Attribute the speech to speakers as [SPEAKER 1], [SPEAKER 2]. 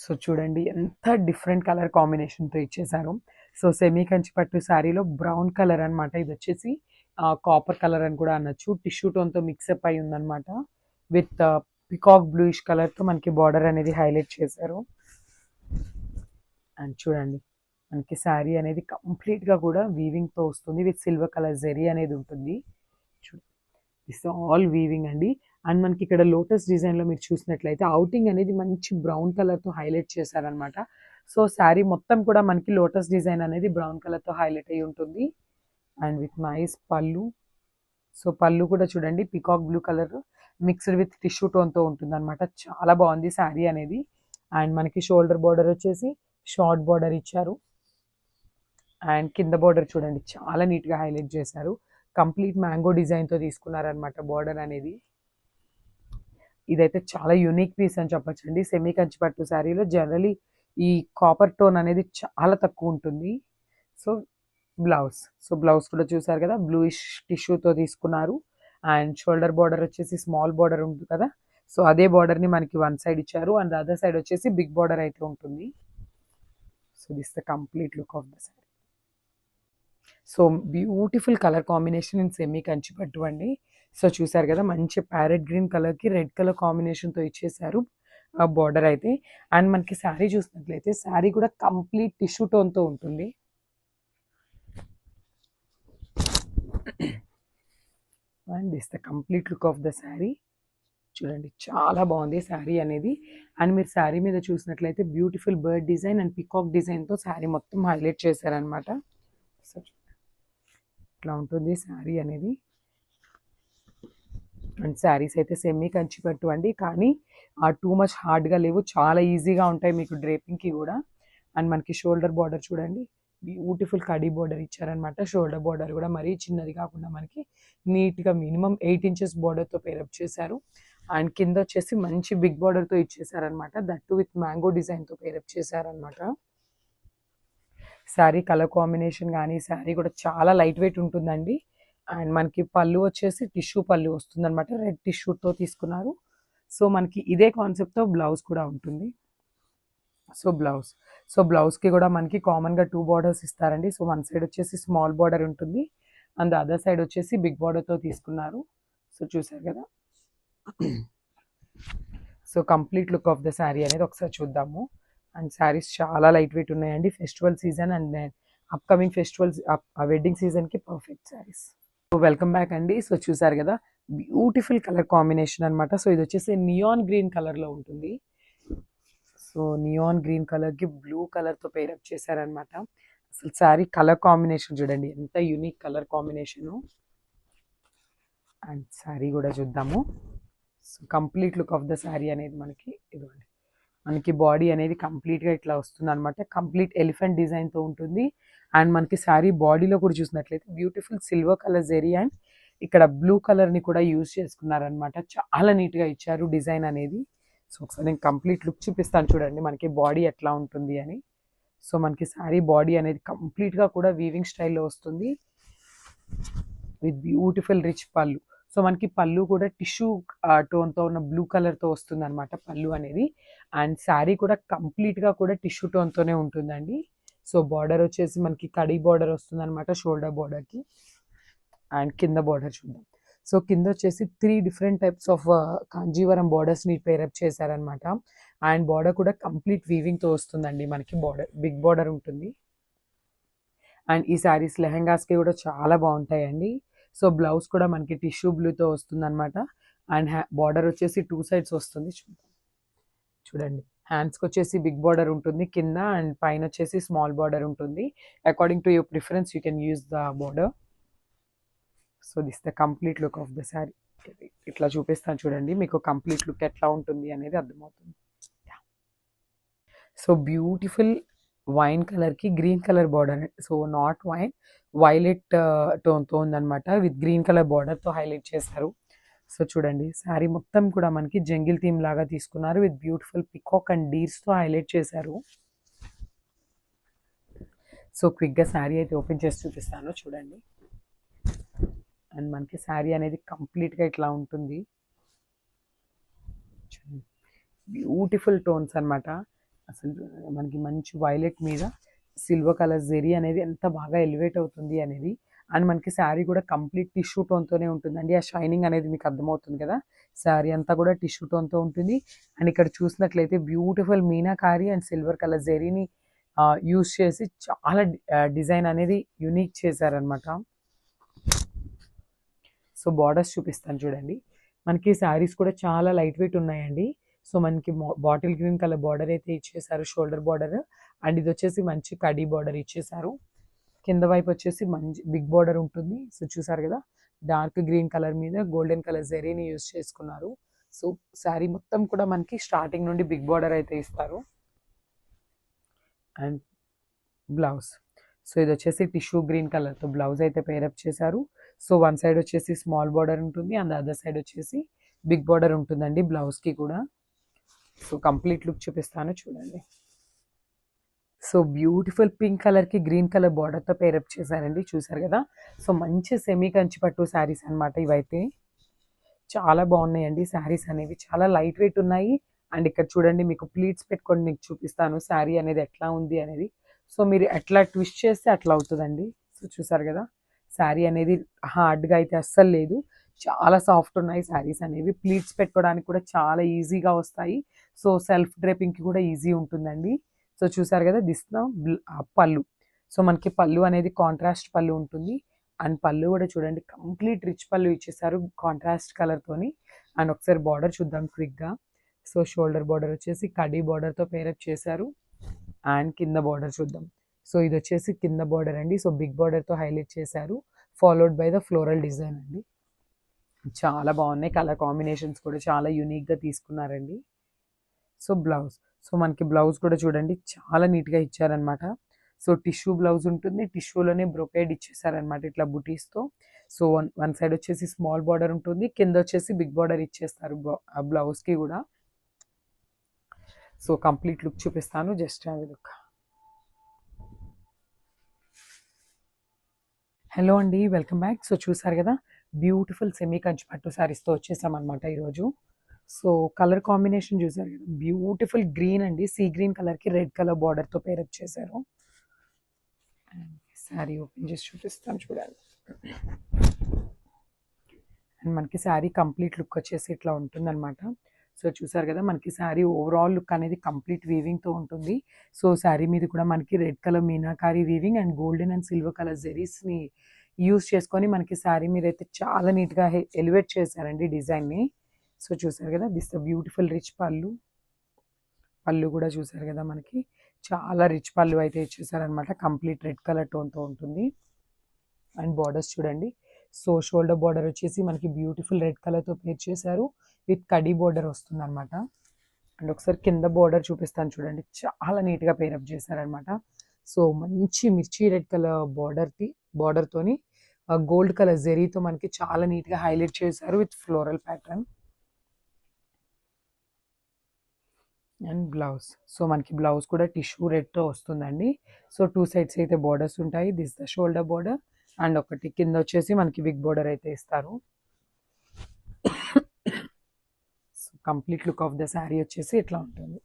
[SPEAKER 1] So చూడండి ఎంత different colour కాంబినేషన్తో ఇచ్చేసారు. సో సెమీ కంచి పట్టు శారీలో బ్రౌన్ కలర్ అనమాట. ఇది వచ్చేసి కాపర్ కలర్ అని కూడా అనొచ్చు. టిష్యూ టోన్తో మిక్సప్ అయి ఉందన్నమాట. విత్ పికాక్ బ్లూయిష్ కలర్తో మనకి బార్డర్ అనేది హైలైట్ చేశారు. అండ్ చూడండి మనకి శారీ అనేది కంప్లీట్గా కూడా వీవింగ్తో వస్తుంది. విత్ సిల్వర్ కలర్ జెరీ అనేది ఉంటుంది. దిస్ ఆల్ వీవింగ్ అండి. అండ్ మనకి ఇక్కడ లోటస్ డిజైన్లో మీరు చూసినట్లయితే అవుటింగ్ అనేది మంచి బ్రౌన్ కలర్తో హైలైట్ చేశారనమాట. సో శారీ మొత్తం కూడా మనకి లోటస్ డిజైన్ అనేది బ్రౌన్ కలర్తో హైలైట్ అయి ఉంటుంది. అండ్ విత్ నైస్ పళ్ళు. సో పళ్ళు కూడా చూడండి peacock blue colour mixed with tissue టోన్తో ఉంటుంది అనమాట. చాలా బాగుంది శారీ అనేది. అండ్ మనకి షోల్డర్ బార్డర్ వచ్చేసి షార్ట్ బార్డర్ ఇచ్చారు. అండ్ కింద బార్డర్ చూడండి చాలా నీట్గా హైలైట్ చేశారు. కంప్లీట్ మ్యాంగో డిజైన్తో తీసుకున్నారనమాట బార్డర్ అనేది. ఇదైతే చాలా యూనిక్ పీస్ అని చెప్పొచ్చండి. సెమీ కంచి పట్టు శారీలో జనరలీ ఈ కాపర్ టోన్ అనేది చాలా తక్కువ ఉంటుంది. సో బ్లౌజ్ కూడా చూసారు కదా, బ్లూయిష్ టిష్యూతో తీసుకున్నారు. అండ్ షోల్డర్ బార్డర్ వచ్చేసి స్మాల్ బార్డర్ ఉంటుంది కదా, సో అదే బార్డర్ని మనకి వన్ సైడ్ ఇచ్చారు. అండ్ అదర్ సైడ్ వచ్చేసి బిగ్ బార్డర్ అయితే ఉంటుంది. So this the complete look of the sari. So beautiful colour combination in semi Kanchi పట్టు అండి. సో చూసారు కదా మంచి ప్యారెట్ గ్రీన్ కలర్కి రెడ్ కలర్ కాంబినేషన్తో ఇచ్చేసారు ఆ బార్డర్ అయితే. అండ్ మనకి శారీ చూసినట్లయితే శారీ కూడా కంప్లీట్ టిష్యూ టోన్తో ఉంటుంది. And this the complete look of the sari. చూడండి చాలా బాగుంది శారీ అనేది. అండ్ మీరు శారీ మీద చూసినట్లయితే beautiful bird design and peacock డిజైన్తో శారీ మొత్తం హైలైట్ చేశారనమాట. సో ఇట్లా ఉంటుంది శారీ అనేది. అండ్ శారీస్ అయితే సెమీ కంచి పట్టు అండి, కానీ టూ మచ్ హార్డ్గా లేవు, చాలా ఈజీగా ఉంటాయి మీకు డ్రేపింగ్కి కూడా. అండ్ మనకి షోల్డర్ బార్డర్ చూడండి బ్యూటిఫుల్ కడీ బార్డర్ ఇచ్చారనమాట. షోల్డర్ బార్డర్ కూడా మరీ చిన్నది కాకుండా మనకి నీట్గా మినిమం 8 ఇంచెస్ బార్డర్తో పేరప్ చేశారు. అండ్ కింద వచ్చేసి మంచి బిగ్ బార్డర్తో ఇచ్చేసారనమాట. దట్టు విత్ మ్యాంగో డిజైన్తో పేరప్ చేశారనమాట. శారీ కలర్ కాంబినేషన్ కానీ శారీ కూడా చాలా లైట్ వెయిట్ ఉంటుందండి. అండ్ మనకి పళ్ళు వచ్చేసి టిష్యూ పళ్ళు వస్తుంది అనమాట. రెడ్ టిష్యూతో తీసుకున్నారు. సో మనకి ఇదే కాన్సెప్ట్తో బ్లౌజ్ కూడా ఉంటుంది. సో బ్లౌజ్కి కూడా మనకి కామన్గా 2 బార్డర్స్ ఇస్తారండి. సో వన్ సైడ్ వచ్చేసి స్మాల్ బార్డర్ ఉంటుంది అండ్ అదర్ సైడ్ వచ్చేసి బిగ్ బార్డర్తో తీసుకున్నారు. సో చూసారు కదా. So complete look of the sari అనేది ఒకసారి చూద్దాము. అండ్ శారీస్ చాలా లైట్ వెయిట్ ఉన్నాయండి. Festival season and upcoming festivals wedding సీజన్కి perfect saris. So welcome back అండి. సో చూసారు కదా బ్యూటిఫుల్ కలర్ కాంబినేషన్ అనమాట. సో ఇది వచ్చేసి నియాన్ గ్రీన్ కలర్లో ఉంటుంది. సో నియాన్ గ్రీన్ కలర్కి బ్లూ కలర్తో పేరప్ చేశారనమాట. అసలు శారీ కలర్ కాంబినేషన్ చూడండి ఎంత unique colour combination. And sari కూడా చూద్దాము. So complete look of the sari అనేది మనకి ఇదిగోండి. మనకి బాడీ అనేది కంప్లీట్గా ఇట్లా వస్తుంది అనమాట. కంప్లీట్ ఎలిఫెంట్ డిజైన్తో ఉంటుంది. అండ్ మనకి శారీ బాడీలో కూడా చూసినట్లయితే beautiful silver colour zari and ఇక్కడ బ్లూ కలర్ని కూడా యూజ్ చేసుకున్నారనమాట. చాలా నీట్గా ఇచ్చారు డిజైన్ అనేది. సో ఒకసారి నేను కంప్లీట్ లుక్ చూపిస్తాను చూడండి మనకి బాడీ ఎట్లా ఉంటుంది అని. సో మనకి శారీ బాడీ అనేది కంప్లీట్గా కూడా వీవింగ్ స్టైల్లో వస్తుంది విత్ బ్యూటిఫుల్ రిచ్ పళ్ళు. సో మనకి పళ్ళు కూడా టిష్యూ టోన్తో ఉన్న బ్లూ కలర్తో వస్తుంది అనమాట పళ్ళు అనేది. అండ్ శారీ కూడా కంప్లీట్గా కూడా టిష్యూ టోన్తోనే ఉంటుందండి. సో బార్డర్ వచ్చేసి మనకి కడీ బార్డర్ వస్తుంది అనమాట షోల్డర్ బార్డర్కి. అండ్ కింద బార్డర్ చూద్దాం. సో కింద వచ్చేసి 3 డిఫరెంట్ టైప్స్ ఆఫ్ కాంజీవరం బార్డర్స్ని పేరప్ చేశారనమాట. అండ్ బార్డర్ కూడా కంప్లీట్ వీవింగ్తో వస్తుందండి మనకి. బార్డర్ బిగ్ బార్డర్ ఉంటుంది. అండ్ ఈ శారీస్ లెహెంగాస్కి కూడా చాలా బాగుంటాయండి. సో బ్లౌజ్ కూడా మనకి టిష్యూ బ్లూతో వస్తుంది అనమాట. అండ్ బార్డర్ వచ్చేసి 2 సైడ్స్ వస్తుంది. చూడండి హ్యాండ్స్కి వచ్చేసి బిగ్ బార్డర్ ఉంటుంది కింద, అండ్ పైన వచ్చేసి స్మాల్ బార్డర్ ఉంటుంది. According to your preference you can use the border. So this the complete look of the sari. ఇట్లా చూపిస్తాను చూడండి మీకు కంప్లీట్ లుక్ ఎట్లా ఉంటుంది అనేది అర్థమవుతుంది. సో బ్యూటిఫుల్ వైన్ కలర్కి green colour border. So not wine, violet టోన్తో ఉందన్నమాట. విత్ గ్రీన్ కలర్ బార్డర్తో హైలైట్ చేశారు. సో చూడండి శారీ మొత్తం కూడా మనకి జంగిల్ థీమ్ లాగా తీసుకున్నారు. విత్ బ్యూటిఫుల్ పికాక్ అండ్ డీర్స్తో హైలైట్ చేశారు. సో క్విక్గా శారీ అయితే ఓపెన్ చేసి చూపిస్తాను చూడండి. అండ్ మనకి శారీ అనేది కంప్లీట్గా ఇట్లా ఉంటుంది. బ్యూటిఫుల్ టోన్స్ అనమాట. అసలు మనకి మంచి వైలెట్ మీద సిల్వర్ కలర్ జెరీ అనేది ఎంత బాగా ఎలివేట్ అవుతుంది అనేది. అండ్ మనకి శారీ కూడా కంప్లీట్ టిష్యూ టోన్తోనే ఉంటుందండి. ఆ షైనింగ్ అనేది మీకు అర్థమవుతుంది కదా. శారీ అంతా కూడా టిష్యూ టోన్తో ఉంటుంది. అండ్ ఇక్కడ చూసినట్లయితే beautiful meenakari and silver colour జెరీని యూస్ చేసి చాలా డిజైన్ అనేది యూనిక్ చేశారనమాట. సో బార్డర్స్ చూపిస్తాను చూడండి. మనకి శారీస్ కూడా చాలా లైట్ వెయిట్ ఉన్నాయండి. సో మనకి బాటిల్ గ్రీన్ కలర్ బార్డర్ అయితే ఇచ్చేసారు, షోల్డర్ బార్డర్. అండ్ ఇది వచ్చేసి మంచి కడీ బార్డర్ ఇచ్చేసారు. కింద వైపు వచ్చేసి మంచి బిగ్ బార్డర్ ఉంటుంది. సో చూసారు కదా, డార్క్ గ్రీన్ కలర్ మీద గోల్డెన్ కలర్ జెరీని యూస్ చేసుకున్నారు. సో శారీ మొత్తం కూడా మనకి స్టార్టింగ్ నుండి బిగ్ బార్డర్ అయితే ఇస్తారు. అండ్ బ్లౌజ్, సో ఇది వచ్చేసి టిష్యూ గ్రీన్ కలర్తో బ్లౌజ్ అయితే పేరప్ చేశారు. సో వన్ సైడ్ వచ్చేసి స్మాల్ బార్డర్ ఉంటుంది, అండ్ అదర్ సైడ్ వచ్చేసి బిగ్ బార్డర్ ఉంటుందండి బ్లౌజ్కి కూడా. సో కంప్లీట్ లుక్ చూపిస్తాను చూడండి. సో బ్యూటిఫుల్ పింక్ కలర్కి గ్రీన్ కలర్ బార్డర్తో పేరప్ చేశారండి, చూసారు కదా. సో మంచి సెమీ కంచి పట్టు శారీస్ అనమాట ఇవైతే. చాలా బాగున్నాయండి శారీస్ అనేవి, చాలా లైట్ వెయిట్ ఉన్నాయి. అండ్ ఇక్కడ చూడండి, మీకు ప్లీట్స్ పెట్టుకొని మీకు చూపిస్తాను శారీ అనేది ఎట్లా ఉంది అనేది. సో మీరు ఎట్లా ట్విస్ట్ చేస్తే అట్లా అవుతుందండి. సో చూసారు కదా, శారీ అనేది హార్డ్గా అయితే అస్సలు లేదు, చాలా సాఫ్ట్ ఉన్నాయి శారీస్ అనేవి. ప్లీట్స్ పెట్టుకోవడానికి కూడా చాలా ఈజీగా వస్తాయి. సో సెల్ఫ్ డ్రేపింగ్కి కూడా ఈజీ ఉంటుందండి. సో చూసారు కదా, దిస్ పళ్ళు. సో మనకి పళ్ళు అనేది కాంట్రాస్ట్ పళ్ళు ఉంటుంది. అండ్ పళ్ళు కూడా చూడండి, కంప్లీట్ రిచ్ పళ్ళు ఇచ్చేసారు కాంట్రాస్ట్ కలర్తోని. అండ్ ఒకసారి బార్డర్ చూద్దాం క్విక్గా. సో షోల్డర్ బార్డర్ వచ్చేసి కడీ బార్డర్తో పేరప్ చేశారు. అండ్ కింద బార్డర్ చూద్దాం. సో ఇది వచ్చేసి కింద బార్డర్ అండి. సో బిగ్ బార్డర్తో హైలైట్ చేశారు, followed by the floral design అండి. చాలా బాగున్నాయి, కలర్ కాంబినేషన్స్ కూడా చాలా యూనిక్గా తీసుకున్నారండి. సో బ్లౌజ్, సో మనకి బ్లౌజ్ కూడా చూడండి చాలా నీట్గా ఇచ్చారనమాట. సో టిష్యూ బ్లౌజ్ ఉంటుంది, టిష్యూలోనే బ్రొకేడ్ ఇచ్చేసారనమాట ఇట్లా బుటీస్తో. సో వన్ సైడ్ వచ్చేసి స్మాల్ బార్డర్ ఉంటుంది, కింద వచ్చేసి బిగ్ బార్డర్ ఇచ్చేస్తారు ఆ బ్లౌజ్కి కూడా. సో కంప్లీట్ లుక్ చూపిస్తాను, just have a look. Hello అండి, వెల్కమ్ బ్యాక్. సో చూసారు కదా, బ్యూటిఫుల్ సెమీ కంచి పట్టు శారీస్తో వచ్చేసామన్నమాట ఈరోజు. సో కలర్ కాంబినేషన్ చూసారు కదా, బ్యూటిఫుల్ గ్రీన్ అండి, సీ గ్రీన్ కలర్కి రెడ్ కలర్ బార్డర్తో పేరప్ చేశారు. శారీ ఓపెన్ చేసి చూపిస్తాను చూడండి. అండ్ మనకి శారీ కంప్లీట్ లుక్ వచ్చేసి ఇట్లా ఉంటుందన్నమాట. సో చూసారు కదా, మనకి శారీ ఓవరాల్ లుక్ అనేది కంప్లీట్ వీవింగ్తో ఉంటుంది. సో శారీ మీద కూడా మనకి red colour meenakari weaving and golden and silver colour జెరీస్ని యూస్ చేసుకొని మనకి శారీ మీద అయితే చాలా నీట్గా ఎలివేట్ చేశారండి డిజైన్ని. సో చూసారు కదా, దిస్ ద బ్యూటిఫుల్ రిచ్ పళ్ళు. పళ్ళు కూడా చూసారు కదా, మనకి చాలా రిచ్ పళ్ళు అయితే ఇచ్చేసారనమాట, కంప్లీట్ రెడ్ కలర్ టోన్తో ఉంటుంది. అండ్ బార్డర్స్ చూడండి. సో షోల్డర్ బార్డర్ వచ్చేసి మనకి బ్యూటిఫుల్ రెడ్ కలర్తో పేర్ చేశారు, విత్ కడీ బార్డర్ వస్తుంది అనమాట. అండ్ ఒకసారి కింద బార్డర్ చూపిస్తాను చూడండి, చాలా నీట్గా పేరప్ చేశారనమాట. సో మంచి మిర్చి రెడ్ కలర్ బార్డర్తోని గోల్డ్ కలర్ జెరీతో మనకి చాలా నీట్గా హైలైట్ చేశారు with floral pattern. And blouse, so మనకి బ్లౌజ్ కూడా టిష్యూ రెడ్తో వస్తుందండి. సో టూ సైడ్స్ అయితే బార్డర్స్ ఉంటాయి, this the shoulder border. And ఒకటి కింద వచ్చేసి మనకి బిగ్ బార్డర్ అయితే ఇస్తారు. So complete look of the sari వచ్చేసి ఇట్లా ఉంటుంది.